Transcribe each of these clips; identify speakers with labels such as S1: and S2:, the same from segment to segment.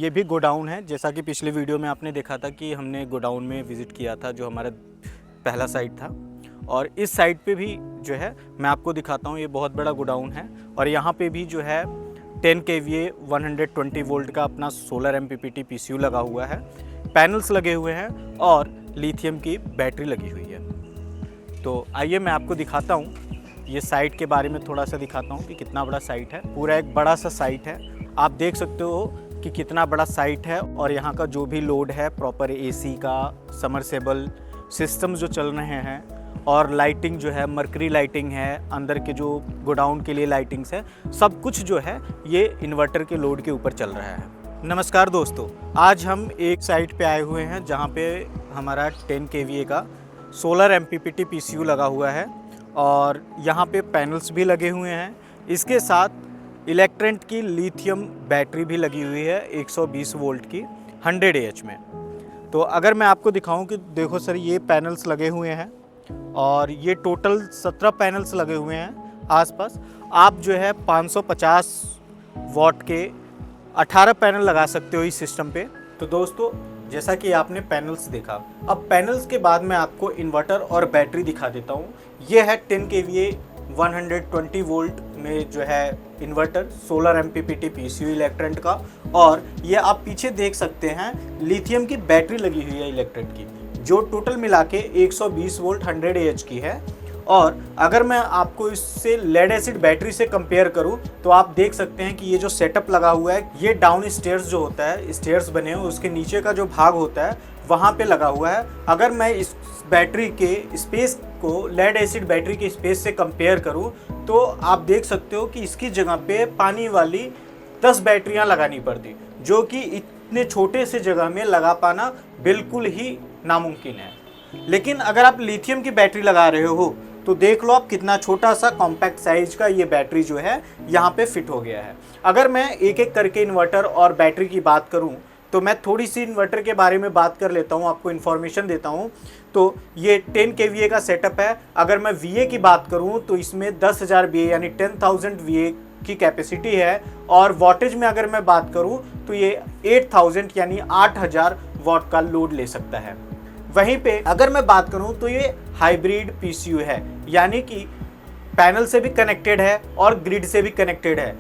S1: ये भी गोडाउन है। जैसा कि पिछले वीडियो में आपने देखा था कि हमने गोडाउन में विज़िट किया था, जो हमारा पहला साइट था। और इस साइट पे भी जो है मैं आपको दिखाता हूँ, ये बहुत बड़ा गोडाउन है। और यहाँ पे भी जो है 10 kVA 120 वोल्ट का अपना सोलर MPPT PCU लगा हुआ है, पैनल्स लगे हुए हैं और लिथियम की बैटरी लगी हुई है। तो आइए मैं आपको दिखाता हूँ, ये साइट के बारे में थोड़ा सा दिखाता हूँ कि कितना बड़ा साइट है। पूरा एक बड़ा सा साइट है, आप देख सकते हो कि कितना बड़ा साइट है। और यहाँ का जो भी लोड है, प्रॉपर AC का, समरसेबल सिस्टम जो चल रहे हैं, और लाइटिंग जो है मरकरी लाइटिंग है, अंदर के जो गोडाउन के लिए लाइटिंग्स है, सब कुछ जो है ये इन्वर्टर के लोड के ऊपर चल रहा है। नमस्कार दोस्तों, आज हम एक साइट पे आए हुए हैं जहाँ पे हमारा 10 kVA का सोलर MPPT PCU लगा हुआ है और यहाँ पे पैनल्स भी लगे हुए हैं। इसके साथ इलेक्ट्रेंट की लिथियम बैटरी भी लगी हुई है 120 वोल्ट की 100 AH में। तो अगर मैं आपको दिखाऊं कि देखो सर, ये पैनल्स लगे हुए हैं और ये टोटल 17 पैनल्स लगे हुए हैं आसपास। आप जो है 550 वॉट के 18 पैनल लगा सकते हो इस सिस्टम पे। तो दोस्तों, जैसा कि आपने पैनल्स देखा, अब पैनल्स के बाद मैं आपको इन्वर्टर और बैटरी दिखा देता हूँ। ये है 10 kVA 120 वोल्ट में जो है इन्वर्टर, सोलर MPPT PCU इलेक्ट्रेंट का। और ये आप पीछे देख सकते हैं लिथियम की बैटरी लगी हुई है इलेक्ट्रेंट की, जो टोटल मिला के 120 वोल्ट 100 AH की है। और अगर मैं आपको इससे लेड एसिड बैटरी से कंपेयर करूं तो आप देख सकते हैं कि ये जो सेटअप लगा हुआ है, ये डाउन स्टेयर्स जो होता है, स्टेयर्स बने हुए, उसके नीचे का जो भाग होता है वहाँ पे लगा हुआ है। अगर मैं इस बैटरी के स्पेस को लेड एसिड बैटरी के स्पेस से कंपेयर करूं तो आप देख सकते हो कि इसकी जगह पे पानी वाली 10 बैटरियाँ लगानी पड़ती, जो कि इतने छोटे से जगह में लगा पाना बिल्कुल ही नामुमकिन है। लेकिन अगर आप लिथियम की बैटरी लगा रहे हो तो देख लो आप कितना छोटा सा कॉम्पैक्ट साइज का ये बैटरी जो है यहाँ पे फिट हो गया है। अगर मैं एक एक करके इन्वर्टर और बैटरी की बात करूँ तो मैं थोड़ी सी इन्वर्टर के बारे में बात कर लेता हूँ, आपको इन्फॉर्मेशन देता हूँ। तो ये 10 kVA का सेटअप है। अगर मैं VA की बात करूँ तो इसमें 10,000 VA यानी 10,000 VA की कैपेसिटी है। और वॉटेज में अगर मैं बात करूँ तो ये 8,000 यानी 8,000 वॉट का लोड ले सकता है। वहीं पे अगर मैं बात करूं तो ये हाइब्रिड PCU है, यानी कि पैनल से भी कनेक्टेड है और ग्रिड से भी कनेक्टेड है,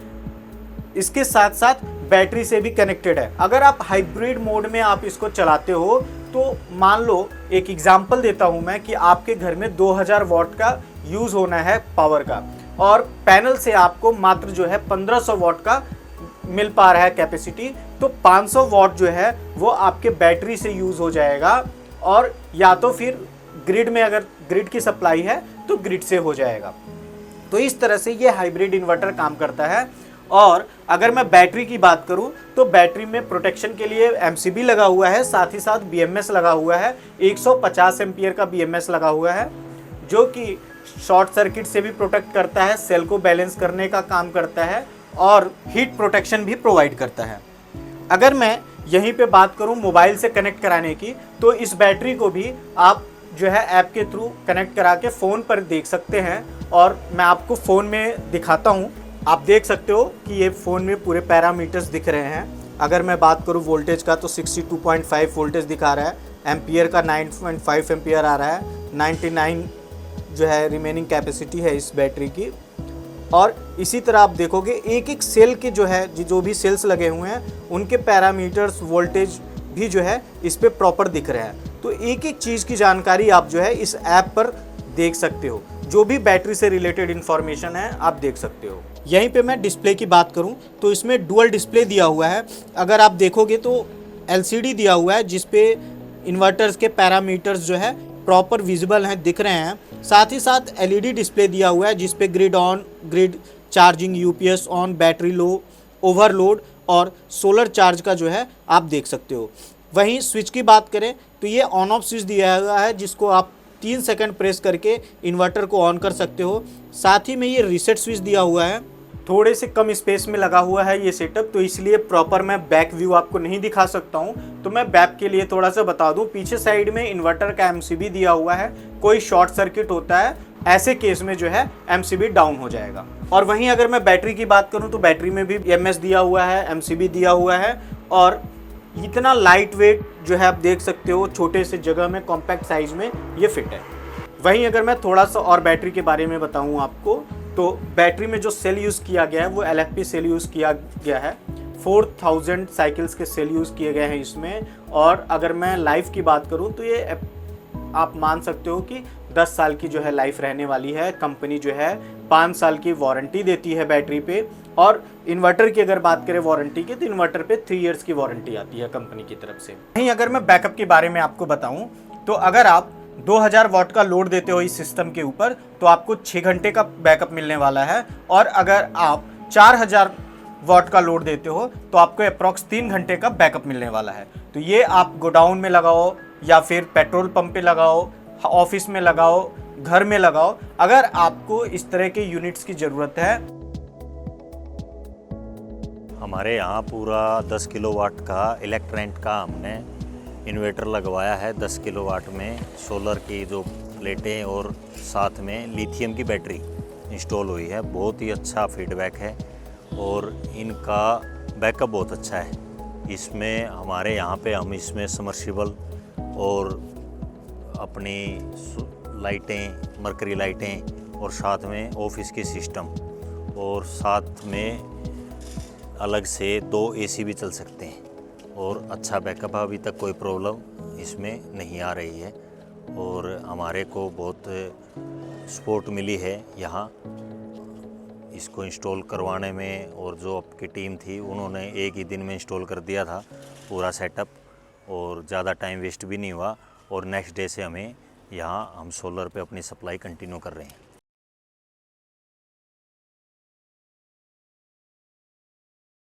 S1: इसके साथ साथ बैटरी से भी कनेक्टेड है। अगर आप हाइब्रिड मोड में आप इसको चलाते हो तो मान लो, एक एग्जांपल देता हूं मैं, कि आपके घर में 2000 वॉट का यूज़ होना है पावर का, और पैनल से आपको मात्र जो है 1500 वॉट का मिल पा रहा है कैपेसिटी, तो 500 वॉट जो है वो आपके बैटरी से यूज़ हो जाएगा। और या तो फिर ग्रिड में, अगर ग्रिड की सप्लाई है तो ग्रिड से हो जाएगा। तो इस तरह से ये हाइब्रिड इन्वर्टर काम करता है। और अगर मैं बैटरी की बात करूं तो बैटरी में प्रोटेक्शन के लिए MCB लगा हुआ है, साथ ही साथ BMS लगा हुआ है। 150 एम्पियर का BMS लगा हुआ है, जो कि शॉर्ट सर्किट से भी प्रोटेक्ट करता है, सेल को बैलेंस करने का काम करता है और हीट प्रोटेक्शन भी प्रोवाइड करता है। अगर मैं यहीं पे बात करूं मोबाइल से कनेक्ट कराने की, तो इस बैटरी को भी आप जो है ऐप के थ्रू कनेक्ट करा के फ़ोन पर देख सकते हैं। और मैं आपको फ़ोन में दिखाता हूं, आप देख सकते हो कि ये फ़ोन में पूरे पैरामीटर्स दिख रहे हैं। अगर मैं बात करूं वोल्टेज का तो 62.5 वोल्टेज दिखा रहा है, एम्पियर का 9.5 एम्पियर आ रहा है, 99 जो है रिमेनिंग कैपेसिटी है इस बैटरी की। और इसी तरह आप देखोगे एक एक सेल के जो है, जो भी सेल्स लगे हुए हैं उनके पैरामीटर्स, वोल्टेज भी जो है इस पे प्रॉपर दिख रहे हैं। तो एक एक चीज़ की जानकारी आप जो है इस ऐप पर देख सकते हो, जो भी बैटरी से रिलेटेड इन्फॉर्मेशन है आप देख सकते हो। यहीं पे मैं डिस्प्ले की बात करूं तो इसमें डुअल डिस्प्ले दिया हुआ है। अगर आप देखोगे तो LCD दिया हुआ है, जिसपे इन्वर्टर्स के पैरामीटर्स जो है प्रॉपर विजिबल हैं, दिख रहे हैं। साथ ही साथ LED डिस्प्ले दिया हुआ है, जिस पे grid on, grid charging, UPS on, battery low, overload और सोलर चार्ज का जो है आप देख सकते हो। वहीं स्विच की बात करें तो ये ऑन ऑफ स्विच दिया हुआ है, जिसको आप 3 सेकंड प्रेस करके इन्वर्टर को ऑन कर सकते हो। साथ ही में ये रीसेट स्विच दिया हुआ है। थोड़े से कम स्पेस में लगा हुआ है ये सेटअप, तो इसलिए प्रॉपर मैं बैक व्यू आपको नहीं दिखा सकता हूँ। तो मैं बैक के लिए थोड़ा सा बता दूँ, पीछे साइड में इन्वर्टर का MCB दिया हुआ है। कोई शॉर्ट सर्किट होता है, ऐसे केस में जो है MCB डाउन हो जाएगा। और वहीं अगर मैं बैटरी की बात करूँ तो बैटरी में भी EMS दिया हुआ है, MCB दिया हुआ है और इतना लाइट वेट जो है आप देख सकते हो, छोटे से जगह में कॉम्पैक्ट साइज में ये फिट है। वहीं अगर मैं थोड़ा सा और बैटरी के बारे में बताऊं आपको, तो बैटरी में जो सेल यूज़ किया गया है वो LFP सेल यूज़ किया गया है। 4000 साइकिल्स के सेल यूज़ किए गए हैं इसमें। और अगर मैं लाइफ की बात करूं तो ये आप मान सकते हो कि 10 साल की जो है लाइफ रहने वाली है। कंपनी जो है 5 साल की वारंटी देती है बैटरी पे। और इन्वर्टर की अगर बात करें वारंटी की, तो इन्वर्टर पे 3 इयर्स की वारंटी आती है कंपनी की तरफ से। वहीं अगर मैं बैकअप के बारे में आपको बताऊं, तो अगर आप 2000 वाट का लोड देते हो इस सिस्टम के ऊपर, तो आपको 6 घंटे का बैकअप मिलने वाला है। और अगर आप 4000 वाट का लोड देते हो तो आपको अप्रॉक्स 3 घंटे का बैकअप मिलने वाला है। तो ये आप गोडाउन में लगाओ या फिर पेट्रोल पंप पे लगाओ, ऑफिस में लगाओ, घर में लगाओ, अगर आपको इस तरह के यूनिट्स की ज़रूरत है।
S2: हमारे यहाँ पूरा 10 किलोवाट का इलेक्ट्रेंट का हमने इन्वर्टर लगवाया है। 10 किलोवाट में सोलर की जो प्लेटें और साथ में लिथियम की बैटरी इंस्टॉल हुई है। बहुत ही अच्छा फीडबैक है और इनका बैकअप बहुत अच्छा है। इसमें हमारे यहाँ पे हम इसमें समर्सिबल और अपनी लाइटें, मरकरी लाइटें और साथ में ऑफिस की सिस्टम और साथ में अलग से 2 AC भी चल सकते हैं और अच्छा बैकअप है। अभी तक कोई प्रॉब्लम इसमें नहीं आ रही है और हमारे को बहुत सपोर्ट मिली है यहाँ इसको इंस्टॉल करवाने में। और जो आपकी टीम थी उन्होंने एक ही दिन में इंस्टॉल कर दिया था पूरा सेटअप और ज़्यादा टाइम वेस्ट भी नहीं हुआ। और नेक्स्ट डे से हम सोलर पे अपनी सप्लाई कंटिन्यू कर रहे हैं।